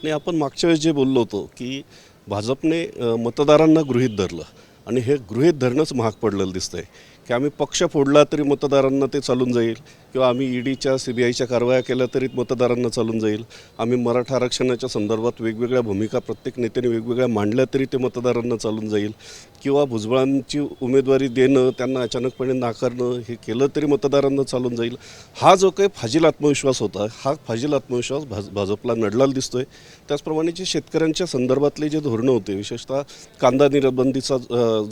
नाही, आपण मागच्या वेळेस जे बोललो होतो की भाजपने मतदारांना गृहीत धरलं आणि हे गृहीत धरणंच महाग पडलेलं दिसतंय की आम्ही पक्ष फोडला तरी मतदारांना ते चालून जाईल किंवा आम्ही ईडीच्या CBIच्या कारवाया केल्या तरी मतदारांना चालून जाईल, आम्ही मराठा आरक्षणाच्या संदर्भात वेगवेगळ्या भूमिका प्रत्येक नेत्याने वेगवेगळ्या मांडल्या तरी ते मतदारांना चालून जाईल किंवा भुजबळांची उमेदवारी देणं त्यांना अचानकपणे नाकारणं हे केलं तरी मतदारांना चालून जाईल. हा जो काही फाजील आत्मविश्वास होता, हा फाजील आत्मविश्वास भाजपला नडलेला दिसतोय. त्याचप्रमाणे जे शेतकऱ्यांच्या संदर्भातले जे धोरणं होते, विशेषतः कांदा निर्बंधीचा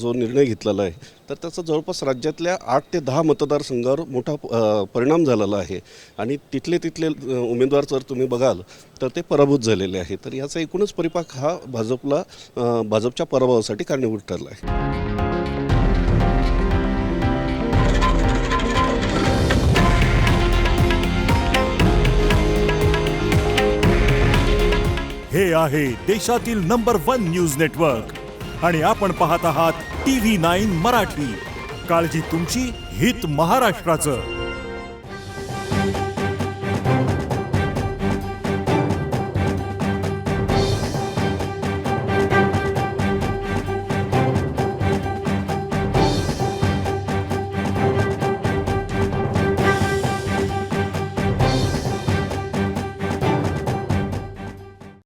जो निर्णय घेतलेला आहे, तर त्याचा जवळपास राज्यातल्या 8 ते 10 मतदारसंघावर मोठा परिणाम झालेला आहे आणि तिथले उमेदवार जर तुम्ही बघाल तर ते पराभूत झालेले आहे. तर याचा एकूणच परिपाक हा भाजपच्या पराभवासाठी कारणीभूत ठरला आहे. हे आहे देशातील नंबर 1 न्यूज नेटवर्क आणि आपण पाहत आहात TV9 मराठी. काळजी तुमची, हित महाराष्ट्राचं.